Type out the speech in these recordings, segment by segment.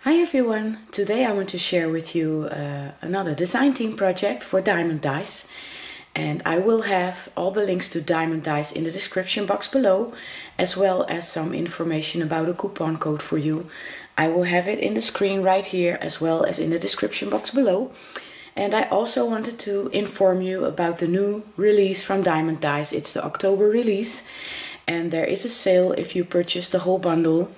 Hi everyone! Today I want to share with you another design team project for Diemond dies, and I will have all the links to Diemond dies in the description box below, as well as some information about a coupon code for you. I will have it in the screen right here as well as in the description box below. And I also wanted to inform you about the new release from Diemond dies. It's the October release, and there is a sale. If you purchase the whole bundle,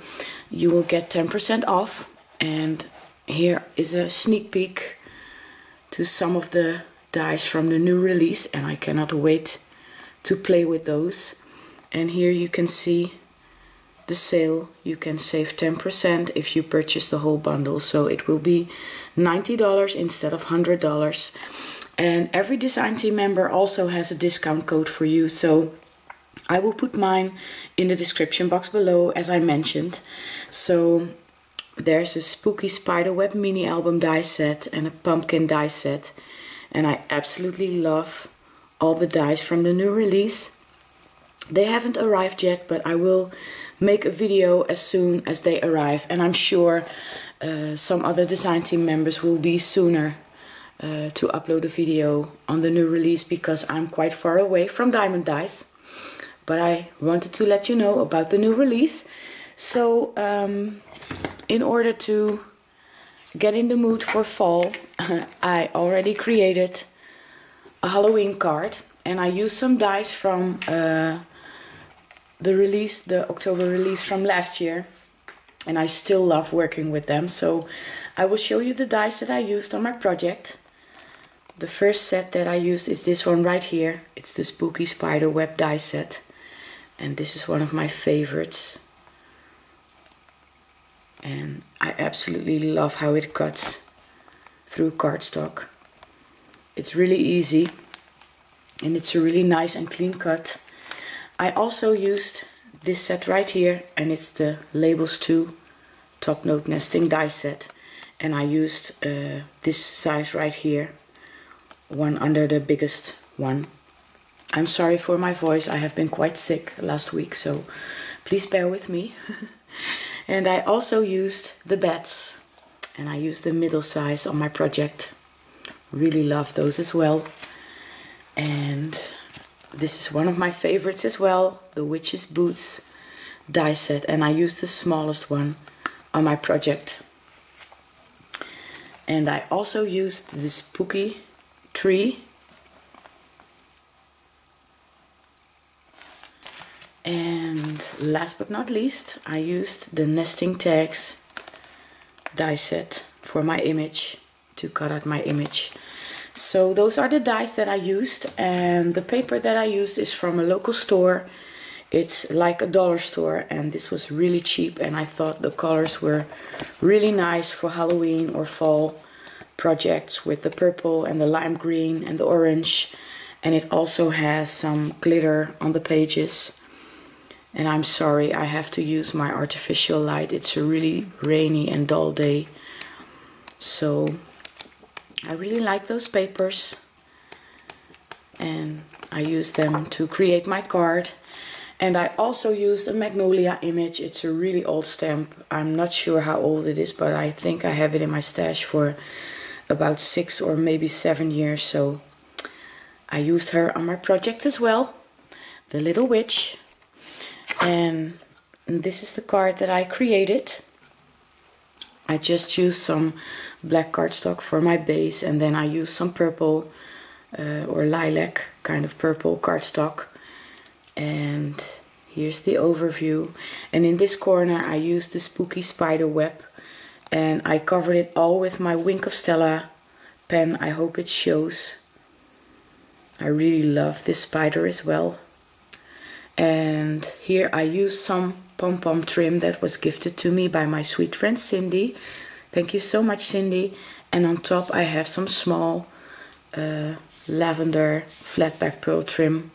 you will get 10% off. And here is a sneak peek to some of the dies from the new release, and I cannot wait to play with those. And here you can see the sale. You can save 10% if you purchase the whole bundle, so it will be $90 instead of $100. And every design team member also has a discount code for you, so I will put mine in the description box below, as I mentioned. So there's a spooky spiderweb mini album die set and a pumpkin die set, and I absolutely love all the dies from the new release. They haven't arrived yet, but I will make a video as soon as they arrive, and I'm sure some other design team members will be sooner to upload a video on the new release, because I'm quite far away from Diemond dies. But I wanted to let you know about the new release. So in order to get in the mood for fall, I already created a Halloween card, and I used some dies from the October release from last year, and I still love working with them. So I will show you the dies that I used on my project. The first set that I used is this one right here. It's the spooky spiderweb die set, and this is one of my favorites. And I absolutely love how it cuts through cardstock. It's really easy, and it's a really nice and clean cut. I also used this set right here, and it's the Labels 2 Top Note Nesting die set. And I used this size right here, one under the biggest one. I'm sorry for my voice, I have been quite sick last week, so please bear with me. And I also used the bats, and I used the middle size on my project. Really love those as well. And this is one of my favorites as well, the Witch's Boots die set, and I used the smallest one on my project. And I also used the spooky tree. And last but not least, I used the nesting tags die set for my image, to cut out my image. So those are the dies that I used, and the paper that I used is from a local store. It's like a dollar store, and this was really cheap, and I thought the colors were really nice for Halloween or fall projects, with the purple and the lime green and the orange. And it also has some glitter on the pages. And I'm sorry, I have to use my artificial light. It's a really rainy and dull day. So I really like those papers, and I used them to create my card. And I also used a magnolia image. It's a really old stamp. I'm not sure how old it is, but I think I have it in my stash for about 6 or maybe 7 years. So I used her on my project as well, the little witch. And this is the card that I created. I just used some black cardstock for my base, and then I used some purple or lilac kind of purple cardstock. And here's the overview. And in this corner I used the spooky spider web, and I covered it all with my Wink of Stella pen. I hope it shows. I really love this spider as well. And here I used some pom-pom trim that was gifted to me by my sweet friend Cindy. Thank you so much, Cindy. And on top I have some small lavender flat back pearl trim.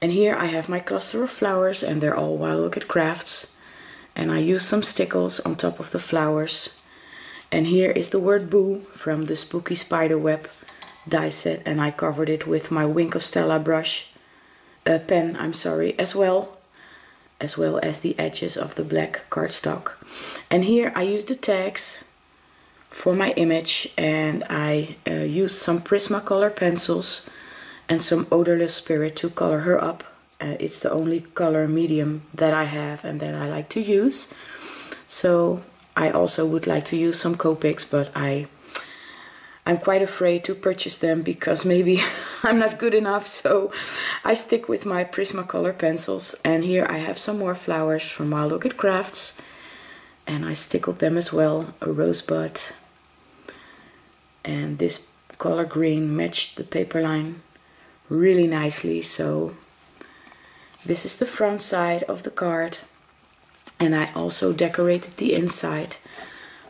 And here I have my cluster of flowers, and they're all Wild Orchid Crafts. And I used some stickles on top of the flowers. And here is the word boo from the spooky spiderweb die set, and I covered it with my Wink of Stella brush. Pen, I'm sorry, as well. as well as the edges of the black cardstock. And here I use the tags for my image, and I used some Prismacolor pencils and some Odorless Spirit to color her up. It's the only color medium that I have and that I like to use. So I also would like to use some Copics, but I'm quite afraid to purchase them because maybe I'm not good enough, so I stick with my Prismacolor pencils. And here I have some more flowers from Wild Orchid Crafts, and I stickled them as well, a rosebud. And this color green matched the paper line really nicely. So this is the front side of the card, and I also decorated the inside.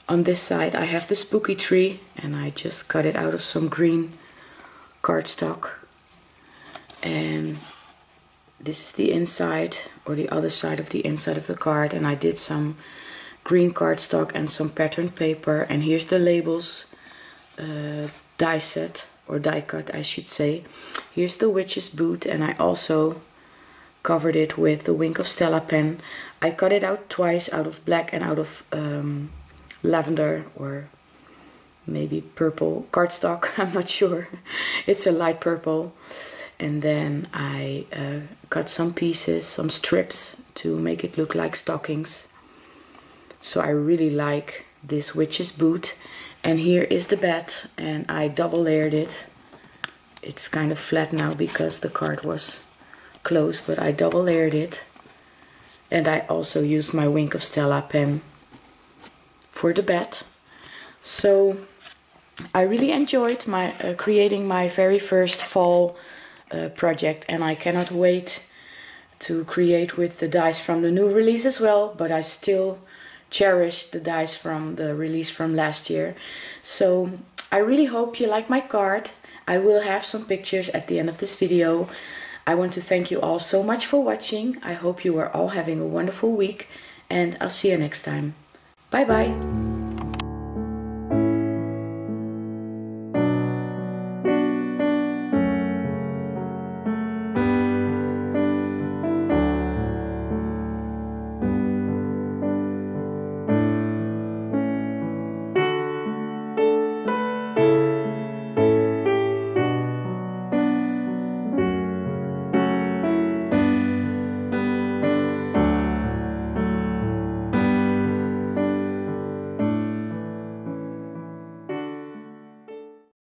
On this side I have the spooky tree, and I just cut it out of some green cardstock. And this is the inside, or the other side of the inside of the card, and I did some green cardstock and some patterned paper. And here's the labels, die set, or die cut I should say. Here's the witch's boot, and I also covered it with the Wink of Stella pen. I cut it out twice, out of black and out of lavender or maybe purple cardstock, I'm not sure. It's a light purple. And then I cut some pieces, some strips, to make it look like stockings. So I really like this witch's boot. And here is the bat, and I double layered it. It's kind of flat now because the card was closed, but I double layered it. And I also used my Wink of Stella pen for the bat. So I really enjoyed my creating my very first fall project, and I cannot wait to create with the dies from the new release as well, but I still cherish the dies from the release from last year. So I really hope you like my card. I will have some pictures at the end of this video. I want to thank you all so much for watching. I hope you are all having a wonderful week, and I'll see you next time. Bye bye!